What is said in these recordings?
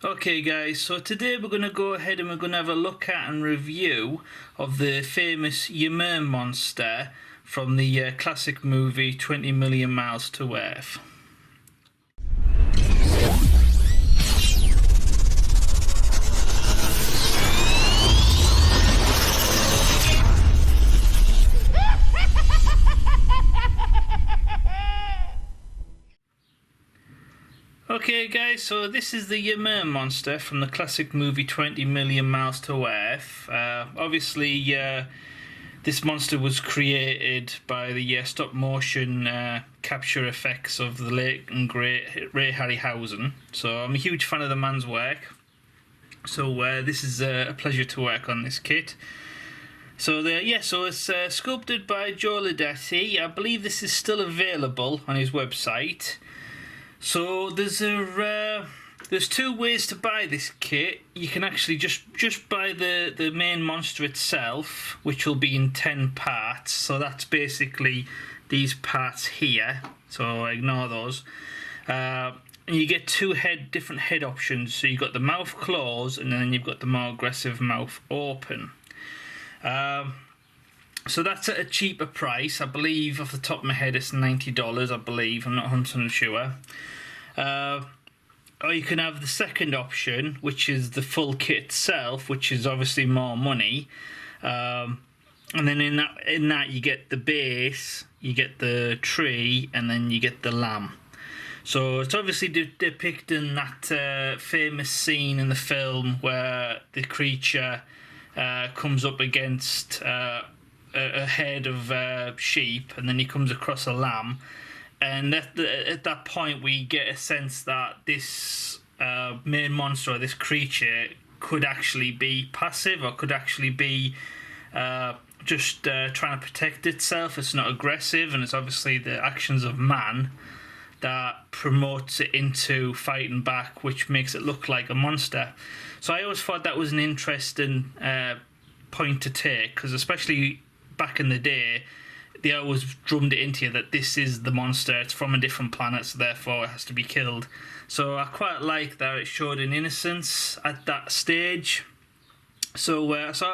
Okay guys, so today we're going to go ahead and we're going to have a look at and review of the famous Ymir Monster from the classic movie 20 Million Miles to Earth. Okay guys, so this is the Ymir Monster from the classic movie 20 Million Miles to Earth. Obviously, this monster was created by the stop motion capture effects of the late and great Ray Harryhausen. So I'm a huge fan of the man's work. So this is a pleasure to work on this kit. So it's sculpted by Joe Laudati. I believe this is still available on his website. So there's two ways to buy this kit. You can actually just buy the main monster itself, which will be in 10 parts. So that's basically these parts here. So ignore those. And you get two different head options. So you've got the mouth closed, and then you've got the more aggressive mouth open. So that's at a cheaper price. I believe off the top of my head it's $90, I believe. I'm not 100% sure. Or you can have the second option, which is the full kit itself, which is obviously more money. And then in that you get the base, you get the tree, and then you get the lamb. So it's obviously depicting that famous scene in the film where the creature comes up against a herd of sheep, and then he comes across a lamb, and at that point we get a sense that this main monster, or this creature, could actually be passive, or could actually be just trying to protect itself. It's not aggressive, and it's obviously the actions of man that promotes it into fighting back, which makes it look like a monster. So I always thought that was an interesting point to take, because especially back in the day, they always drummed it into you that this is the monster, it's from a different planet, so therefore it has to be killed. So I quite like that it showed an innocence at that stage. So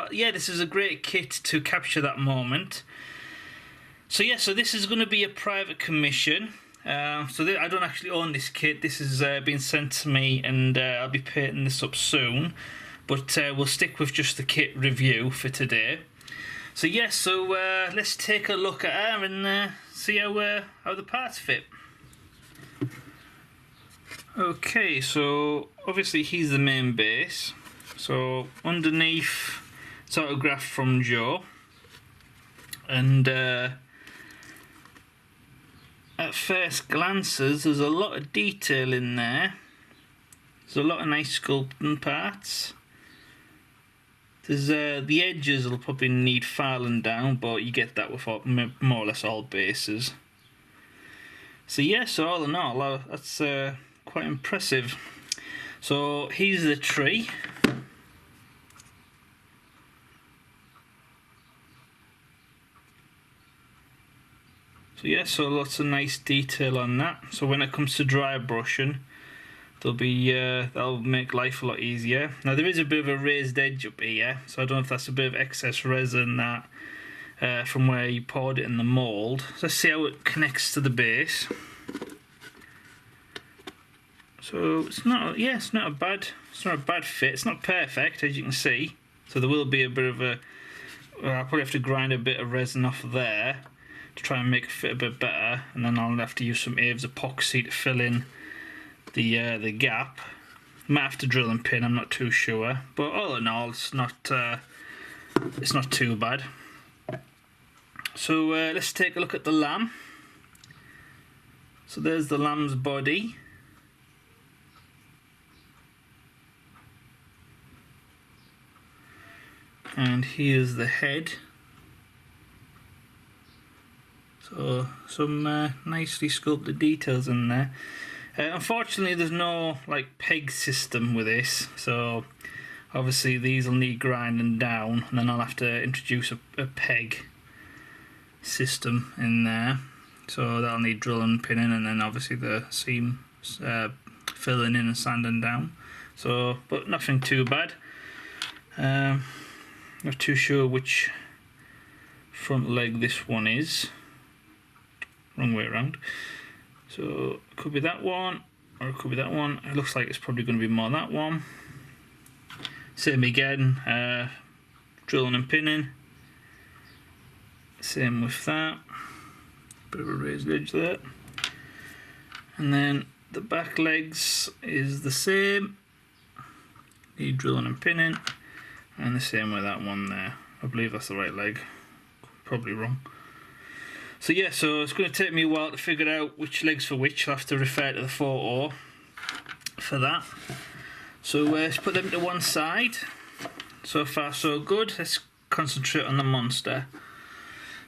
this is a great kit to capture that moment. So this is going to be a private commission. I don't actually own this kit. This has been sent to me, and I'll be painting this up soon. But we'll stick with just the kit review for today. So let's take a look at her and see how the parts fit. Okay, so obviously he's the main base. So underneath, it's autographed from Joe, and at first glances, there's a lot of detail in there. There's a lot of nice sculpting parts. There's the edges will probably need filing down, but you get that with more or less all bases. So all in all, that's quite impressive. So here's the tree. So lots of nice detail on that. So when it comes to dry brushing, that'll make life a lot easier. Now there is a bit of a raised edge up here, so I don't know if that's a bit of excess resin that from where you poured it in the mould. So let's see how it connects to the base. So it's not a bad fit. It's not perfect, as you can see. So there will be a bit of I'll probably have to grind a bit of resin off there to try and make it fit a bit better, and then I'll have to use some Aves epoxy to fill in the gap. Might have to drill and pin, I'm not too sure, but all in all it's not too bad. So let's take a look at the lamb. So there's the lamb's body. And here's the head. So some nicely sculpted details in there. Unfortunately, there's no peg system with this, so obviously these will need grinding down, and then I'll have to introduce a peg system in there. So that'll need drilling, pinning, and then obviously the seam filling in and sanding down. So, but nothing too bad. Not too sure which front leg this one is. Wrong way around. So it could be that one, or it could be that one. It looks like it's probably going to be more that one. Same again, drilling and pinning. Same with that. Bit of a raised edge there. And then the back legs is the same. Need drilling and pinning. And the same with that one there. I believe that's the right leg. Probably wrong. So yeah, so it's going to take me a while to figure out which leg's for which. I'll have to refer to the photo for that. So let's put them to one side. So far so good. Let's concentrate on the monster.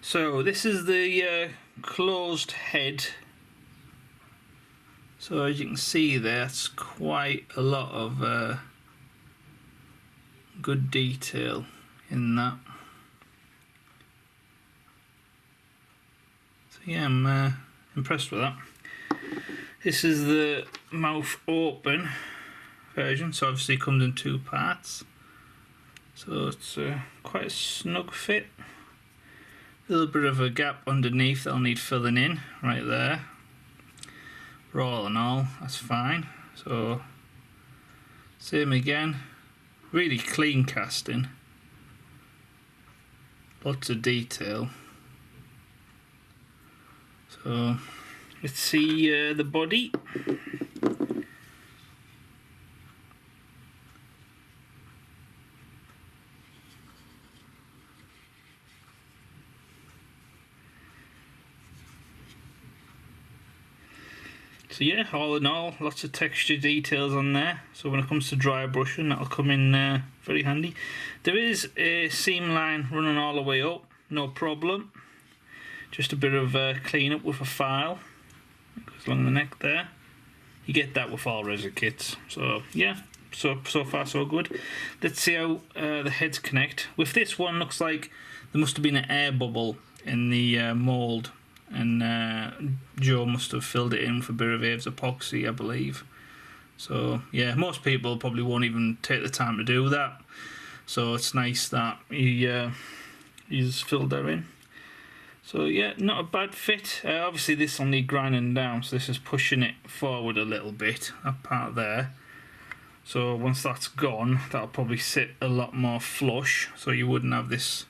So this is the closed head. So as you can see there, it's quite a lot of good detail in that. So yeah, I'm impressed with that. This is the mouth open version, so obviously it comes in two parts. So it's quite a snug fit. A little bit of a gap underneath that'll need filling in right there. But all in all, that's fine. So same again. Really clean casting. Lots of detail. So let's see the body. So yeah, all in all, lots of texture details on there. So when it comes to dry brushing, that'll come in very handy. There is a seam line running all the way up, no problem. Just a bit of clean up with a file. It goes along the neck there. You get that with all resin kits. So yeah, so far so good. Let's see how the heads connect. With this one, looks like there must have been an air bubble in the mould. And Joe must have filled it in with a bit of Aves epoxy, I believe. So yeah, most people probably won't even take the time to do that. So it's nice that he's filled that in. So yeah, not a bad fit. Obviously this will need grinding down, so this is pushing it forward a little bit, that part there. So once that's gone, that'll probably sit a lot more flush, so you wouldn't have this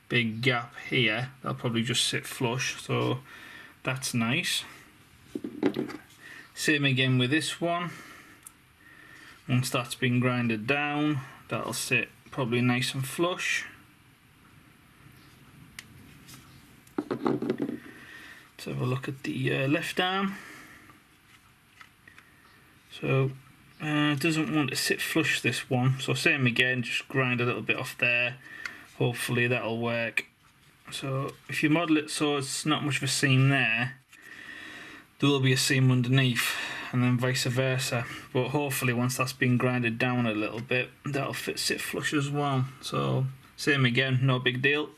big gap here. That'll probably just sit flush, so that's nice. Same again with this one. Once that's been grinded down, that'll sit probably nice and flush. Let's have a look at the left arm. So it doesn't want to sit flush, this one, so same again, just grind a little bit off there. Hopefully that'll work. So if you model it so it's not much of a seam there, there will be a seam underneath, and then vice versa. But hopefully once that's been grinded down a little bit, that'll sit flush as well. So same again, no big deal.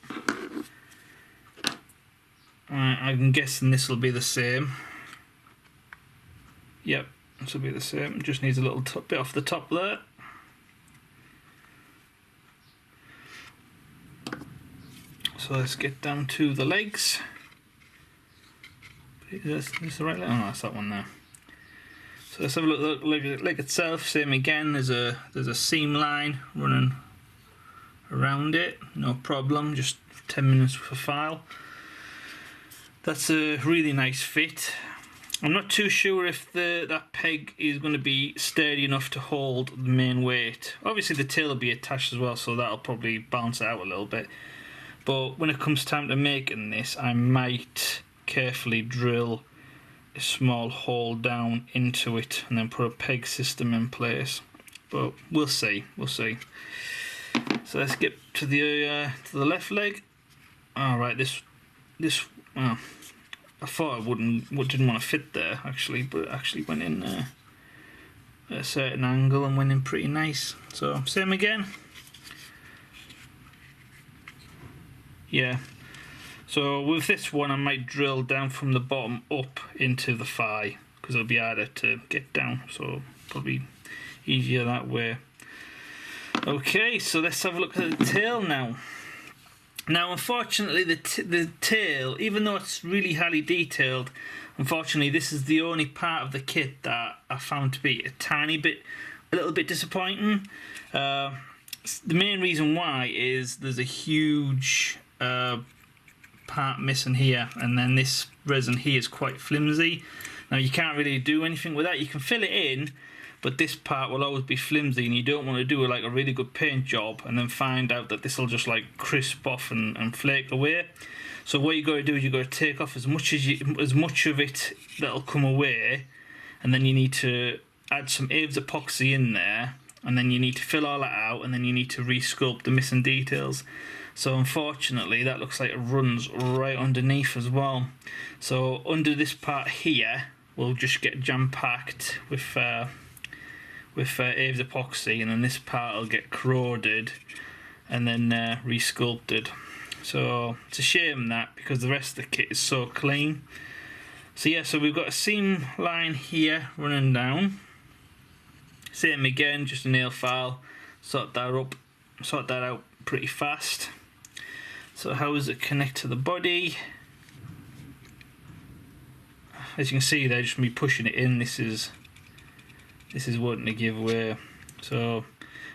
I'm guessing this will be the same. Yep, this will be the same. Just needs a little bit off the top there. So let's get down to the legs. Is this the right leg? Oh no, that's that one there. So let's have a look at the leg itself. Same again, there's a seam line running around it, no problem, just 10 minutes with a file. That's a really nice fit. I'm not too sure if that peg is going to be sturdy enough to hold the main weight. Obviously the tail will be attached as well, so that'll probably bounce out a little bit. But when it comes time to making this, I might carefully drill a small hole down into it and then put a peg system in place. But we'll see, we'll see. So let's get to the left leg. All right, this well, I thought didn't want to fit there actually, but it actually went in at a certain angle and went in pretty nice. So same again. Yeah, so with this one I might drill down from the bottom up into the thigh because it'll be harder to get down, so probably easier that way. Okay, so let's have a look at the tail now. Now, unfortunately, the tail, even though it's really highly detailed, unfortunately, this is the only part of the kit that I found to be a little bit disappointing. The main reason why is there's a huge part missing here, and then this resin here is quite flimsy. Now, you can't really do anything with that. You can fill it in, but this part will always be flimsy, and you don't want to do like a really good paint job and then find out that this will just like crisp off and flake away. So what you got to do is you got to take off as much of it that'll come away, and then you need to add some Aves epoxy in there, and then you need to fill all that out, and then you need to re-sculpt the missing details. So unfortunately, that looks like it runs right underneath as well. So under this part here will just get jam-packed with Aves epoxy, and then this part will get corroded and then re-sculpted. So it's a shame that, because the rest of the kit is so clean. So yeah, so we've got a seam line here running down. Same again, just a nail file. Sort that out pretty fast. So how does it connect to the body? As you can see there, just me pushing it in, this is wanting to give way. So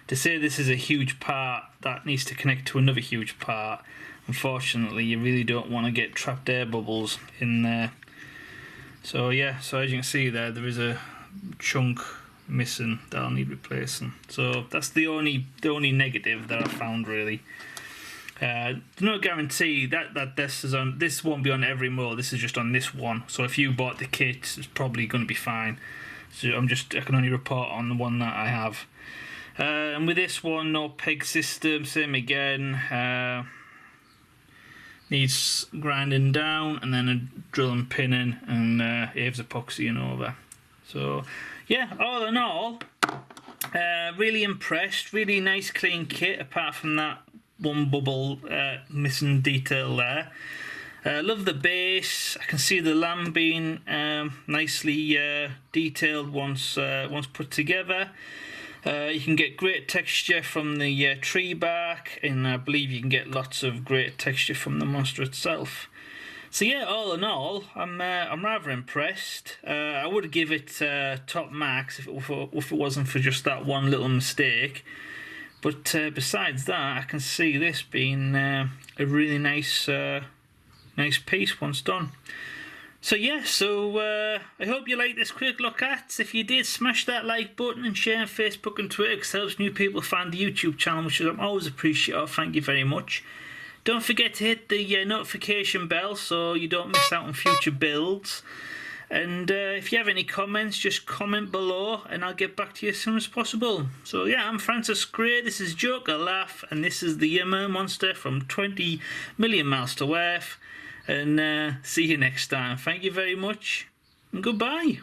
to say this is a huge part that needs to connect to another huge part, unfortunately you really don't want to get trapped air bubbles in there. So yeah, so as you can see there is a chunk missing that I'll need replacing. So that's the only negative that I found really. No guarantee that this won't be on every mold. This is just on this one. So if you bought the kit, it's probably going to be fine. So I can only report on the one that I have. And with this one, no peg system. Same again. Needs grinding down, and then a drill and pinning, and Aves epoxying over. So yeah, all in all, really impressed. Really nice clean kit, apart from that one bubble missing detail there. Love the base. I can see the lamb being nicely detailed once put together. You can get great texture from the tree bark, and I believe you can get lots of great texture from the monster itself. So yeah, all in all, I'm rather impressed. I would give it top marks if it wasn't for just that one little mistake. But besides that, I can see this being a really nice piece once done. So yeah, I hope you liked this quick look at. If you did, smash that like button and share on Facebook and Twitter, because it helps new people find the YouTube channel, which I'm always appreciative of. Thank you very much. Don't forget to hit the notification bell so you don't miss out on future builds. And if you have any comments, just comment below and I'll get back to you as soon as possible. So yeah, I'm Francis Gray, this is Joke a Laugh, and this is the Ymir Monster from 20 Million Miles to Earth. And see you next time. Thank you very much, and goodbye.